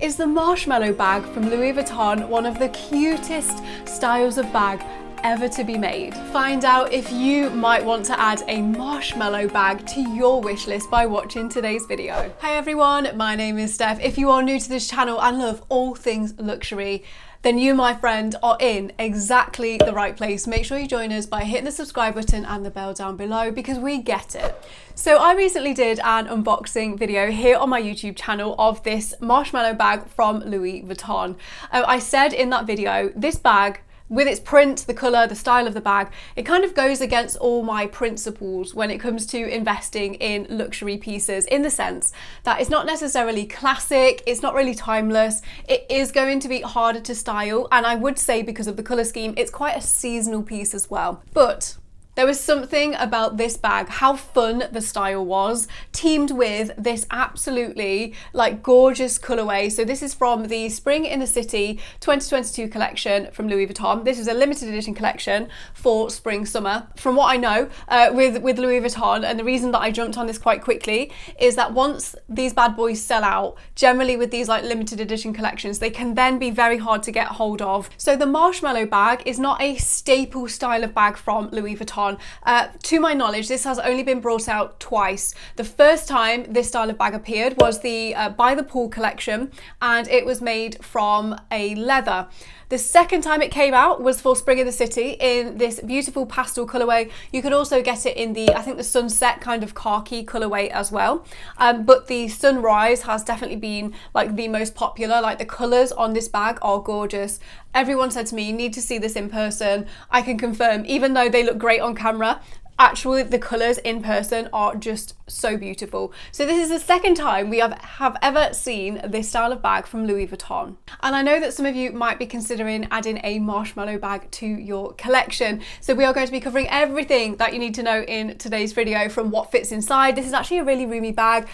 Is the Marshmallow bag from Louis Vuitton one of the cutest styles of bag ever to be made? Find out if you might want to add a marshmallow bag to your wish list by watching today's video. Hi everyone, my name is Steph. If you are new to this channel and love all things luxury, then you, my friend, are in exactly the right place. Make sure you join us by hitting the subscribe button and the bell down below because we get it. So I recently did an unboxing video here on my YouTube channel of this marshmallow bag from Louis Vuitton. I said in that video, this bag, with its print, the colour, the style of the bag, it kind of goes against all my principles when it comes to investing in luxury pieces, in the sense that it's not necessarily classic, it's not really timeless, it is going to be harder to style, and I would say because of the colour scheme, it's quite a seasonal piece as well. But there was something about this bag, how fun the style was, teamed with this absolutely gorgeous colourway. So this is from the Spring in the City 2022 collection from Louis Vuitton. This is a limited edition collection for spring summer. From what I know with Louis Vuitton, and the reason that I jumped on this quite quickly is that once these bad boys sell out, generally with these limited edition collections, they can then be very hard to get hold of. So the Marshmallow bag is not a staple style of bag from Louis Vuitton. To my knowledge, this has only been brought out twice. The first time this style of bag appeared was the By the Pool collection, and it was made from a leather. The second time it came out was for Spring in the City in this beautiful pastel colourway. You could also get it in the, I think, the sunset kind of khaki colourway as well. But the sunrise has definitely been the most popular. The colours on this bag are gorgeous. Everyone said to me, you need to see this in person. I can confirm, even though they look great on camera, actually the colours in person are just so beautiful. So this is the second time we have ever seen this style of bag from Louis Vuitton. And I know that some of you might be considering adding a marshmallow bag to your collection. So we are going to be covering everything that you need to know in today's video, from what fits inside. This is actually a really roomy bag,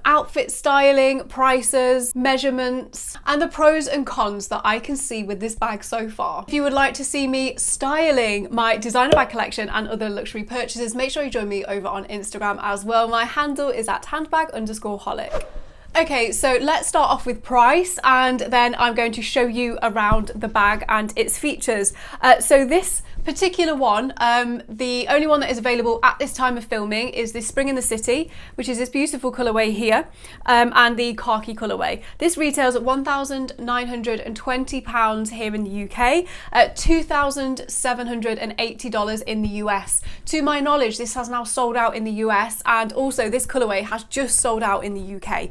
outfit styling, prices, measurements, and the pros and cons that I can see with this bag so far. If you would like to see me styling my designer bag collection and other luxury purchases, make sure you join me over on Instagram as well. My handle is at handbag_holic. Okay, so let's start off with price, and then I'm going to show you around the bag and its features. So this particular one, the only one that is available at this time of filming is this Spring in the City, which is this beautiful colourway here, and the khaki colourway. This retails at £1,920 here in the UK, at $2,780 in the US. To my knowledge, this has now sold out in the US, and also this colourway has just sold out in the UK.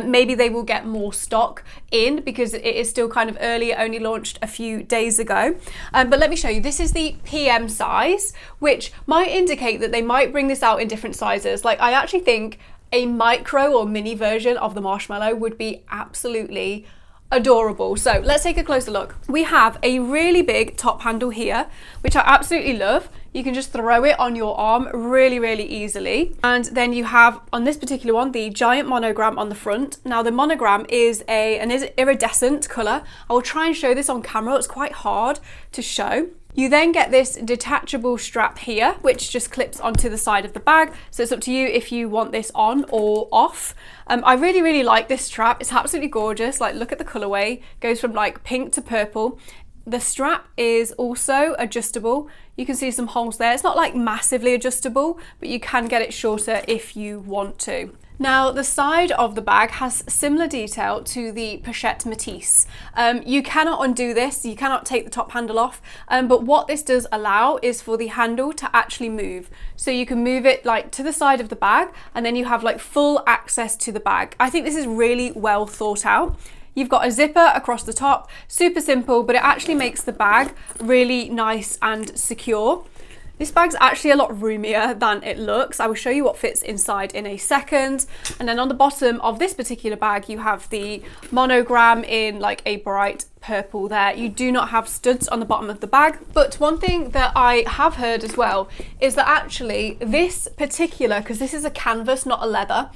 Maybe they will get more stock in because it is still kind of early, it only launched a few days ago. But let me show you, this is the PM size, which might indicate that they might bring this out in different sizes. I actually think a micro or mini version of the Marshmallow would be absolutely adorable. So let's take a closer look. We have a really big top handle here, which I absolutely love. You can just throw it on your arm really, really easily. And then you have, on this particular one, the giant monogram on the front. Now the monogram is an iridescent colour. I will try and show this on camera. It's quite hard to show. You then get this detachable strap here, which just clips onto the side of the bag. So it's up to you if you want this on or off. I really, really like this strap. It's absolutely gorgeous. Look at the colorway. It goes from pink to purple. The strap is also adjustable. You can see some holes there. It's not massively adjustable, but you can get it shorter if you want to. Now, the side of the bag has similar detail to the Pochette Matisse. You cannot undo this, you cannot take the top handle off, but what this does allow is for the handle to actually move. So you can move it to the side of the bag, and then you have full access to the bag. I think this is really well thought out. You've got a zipper across the top, super simple, but it actually makes the bag really nice and secure. This bag's actually a lot roomier than it looks. I will show you what fits inside in a second. And then on the bottom of this particular bag, you have the monogram in a bright purple there. You do not have studs on the bottom of the bag. But one thing that I have heard as well is that actually this particular, because this is a canvas, not a leather,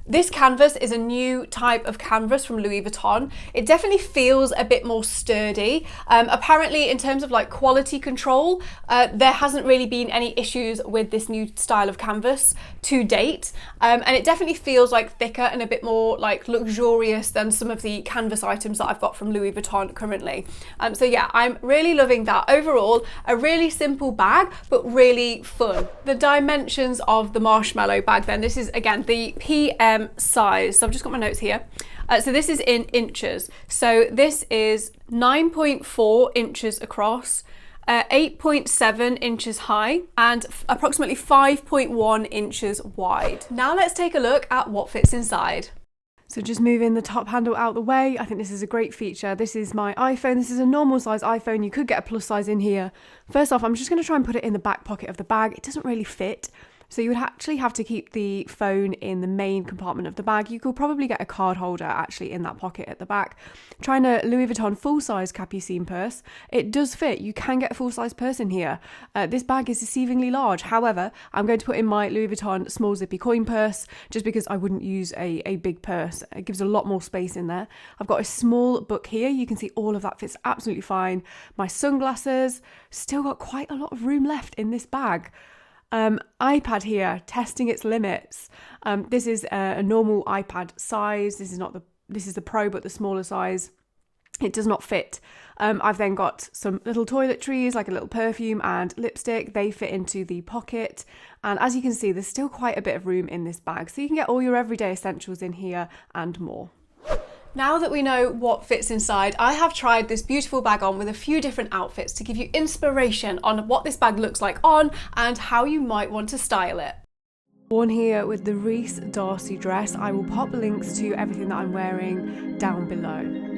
This canvas is a new type of canvas from Louis Vuitton. It definitely feels a bit more sturdy. Apparently, in terms of like quality control, there hasn't really been any issues with this new style of canvas to date. And it definitely feels like thicker and a bit more like luxurious than some of the canvas items that I've got from Louis Vuitton currently. So yeah, I'm really loving that. Overall, a really simple bag, but really fun. The dimensions of the Marshmallow bag then, this is again the PM size. So I've just got my notes here. So this is in inches. So this is 9.4 inches across, 8.7 inches high, and approximately 5.1 inches wide. Now let's take a look at what fits inside. So just moving the top handle out the way, I think this is a great feature. This is my iPhone. This is a normal size iPhone. You could get a plus size in here. First off, I'm just going to try and put it in the back pocket of the bag. It doesn't really fit. So you would actually have to keep the phone in the main compartment of the bag. You could probably get a card holder actually in that pocket at the back. Trying a Louis Vuitton full-size Capucine purse. It does fit. You can get a full-size purse in here. This bag is deceivingly large. However, I'm going to put in my Louis Vuitton small zippy coin purse just because I wouldn't use a big purse. It gives a lot more space in there. I've got a small book here. You can see all of that fits absolutely fine. My sunglasses, still got quite a lot of room left in this bag. iPad here, testing its limits. This is a normal iPad size. This is the Pro, but the smaller size. It does not fit. I've then got some little toiletries, like a little perfume and lipstick. They fit into the pocket. And as you can see, there's still quite a bit of room in this bag. So you can get all your everyday essentials in here and more. Now that we know what fits inside, I have tried this beautiful bag on with a few different outfits to give you inspiration on what this bag looks like on and how you might want to style it. Worn here with the Reese Darcy dress. I will pop links to everything that I'm wearing down below.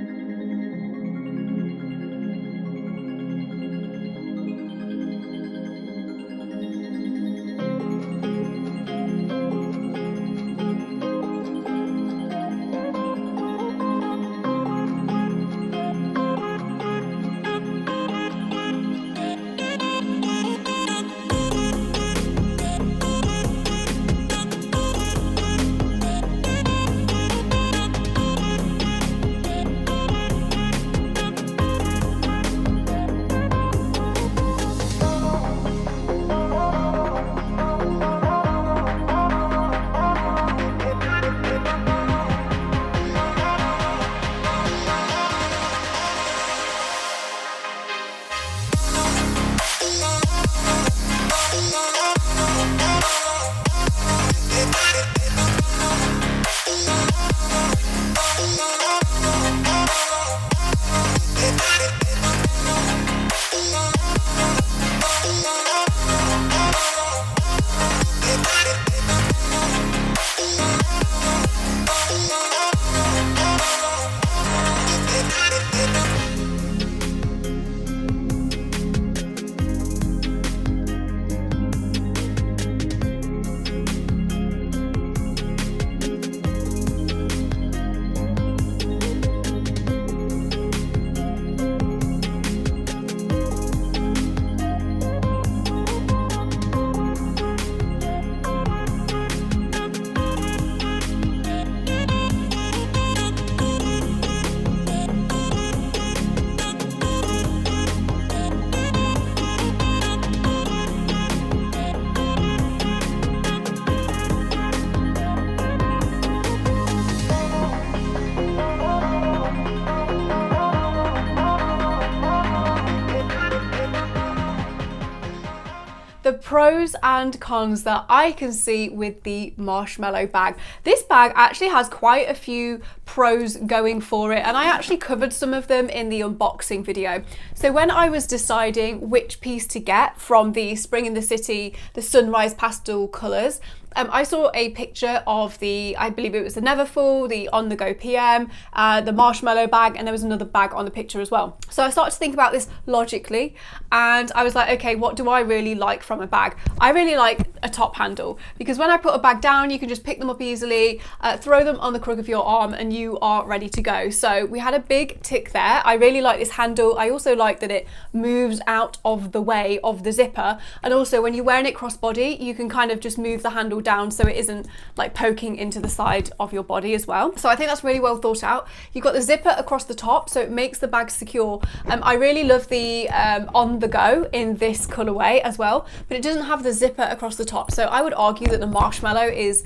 The pros and cons that I can see with the Marshmallow bag. This bag actually has quite a few pros going for it, and I actually covered some of them in the unboxing video. So when I was deciding which piece to get from the Spring in the City, the Sunrise Pastel colours, I saw a picture of the, I believe it was the Neverfull, the On The Go PM, the Marshmallow bag, and there was another bag on the picture as well. So I started to think about this logically, and I was like, okay, what do I really like from a bag? I really like a top handle, because when I put a bag down, you can just pick them up easily, throw them on the crook of your arm, and you are ready to go. So we had a big tick there. I really like this handle. I also like that it moves out of the way of the zipper, and also when you're wearing it crossbody, you can kind of just move the handle angled down so it isn't like poking into the side of your body as well. So I think that's really well thought out. You've got the zipper across the top, so it makes the bag secure. I really love the on the go in this colorway as well, but it doesn't have the zipper across the top. So I would argue that the Marshmallow is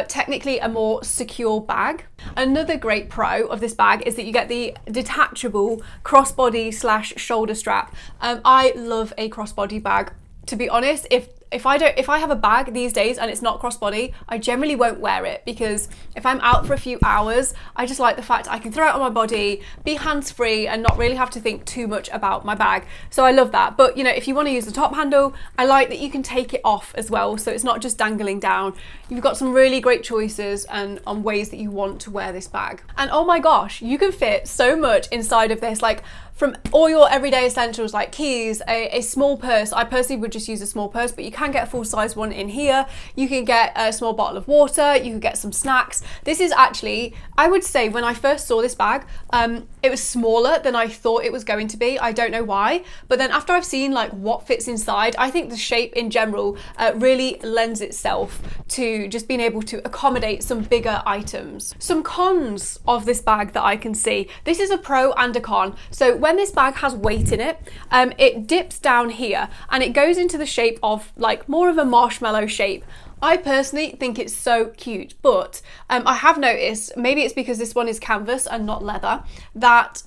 technically a more secure bag. Another great pro of this bag is that you get the detachable crossbody / shoulder strap. I love a crossbody bag. To be honest, if I have a bag these days and it's not crossbody, I generally won't wear it, because if I'm out for a few hours, I just like the fact I can throw it on my body, be hands-free, and not really have to think too much about my bag. So I love that. But you know, if you want to use the top handle, I like that you can take it off as well, so it's not just dangling down. You've got some really great choices and on ways that you want to wear this bag. And oh my gosh, you can fit so much inside of this, like from all your everyday essentials like keys, a small purse. I personally would just use a small purse, but you can get a full-size one in here. You can get a small bottle of water, you can get some snacks. This is actually, I would say when I first saw this bag, it was smaller than I thought it was going to be. I don't know why, but then after I've seen like what fits inside, I think the shape in general really lends itself to just being able to accommodate some bigger items. Some cons of this bag that I can see. This is a pro and a con. So when this bag has weight in it, it dips down here and it goes into the shape of like more of a marshmallow shape. I personally think it's so cute, but I have noticed, maybe it's because this one is canvas and not leather, that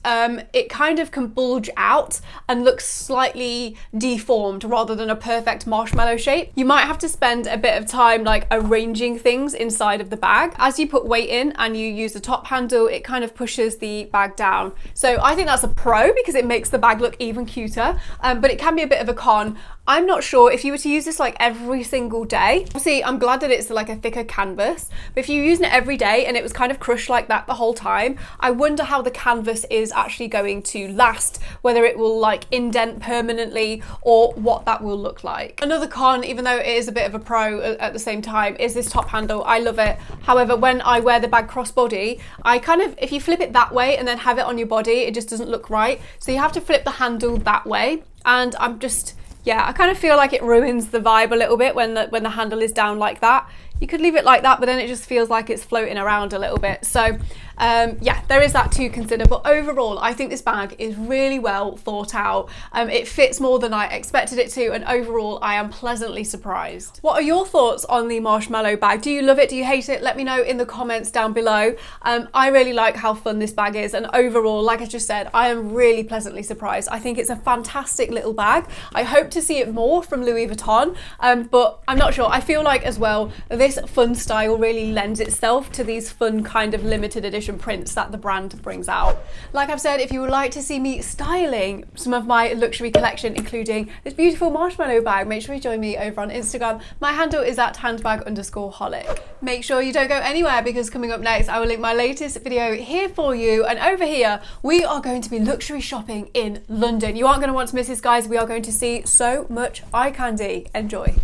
it kind of can bulge out and look slightly deformed rather than a perfect marshmallow shape. You might have to spend a bit of time like arranging things inside of the bag. As you put weight in and you use the top handle, it kind of pushes the bag down. So I think that's a pro because it makes the bag look even cuter, but it can be a bit of a con. I'm not sure if you were to use this like every single day. Obviously, I'm glad that it's like a thicker canvas, but if you're using it every day and it was kind of crushed like that the whole time, I wonder how the canvas is actually going to last, whether it will like indent permanently or what that will look like. Another con, even though it is a bit of a pro at the same time, is this top handle. I love it. However, when I wear the bag crossbody, I kind of, if you flip it that way and then have it on your body, it just doesn't look right. So you have to flip the handle that way, and I'm just, yeah, I kind of feel like it ruins the vibe a little bit when the handle is down like that. You could leave it like that, but then it just feels like it's floating around a little bit. So yeah, there is that to consider. But overall, I think this bag is really well thought out. It fits more than I expected it to, and overall, I am pleasantly surprised. What are your thoughts on the Marshmallow bag? Do you love it? Do you hate it? Let me know in the comments down below. I really like how fun this bag is, and overall, like I just said, I am really pleasantly surprised. I think it's a fantastic little bag. I hope to see it more from Louis Vuitton, but I'm not sure. I feel like as well, this fun style really lends itself to these fun kind of limited edition prints that the brand brings out. Like I've said, if you would like to see me styling some of my luxury collection, including this beautiful Marshmallow bag, make sure you join me over on Instagram. My handle is at handbag_holic. Make sure you don't go anywhere, because coming up next, I will link my latest video here for you. And over here, we are going to be luxury shopping in London. You aren't going to want to miss this, guys. We are going to see so much eye candy. Enjoy.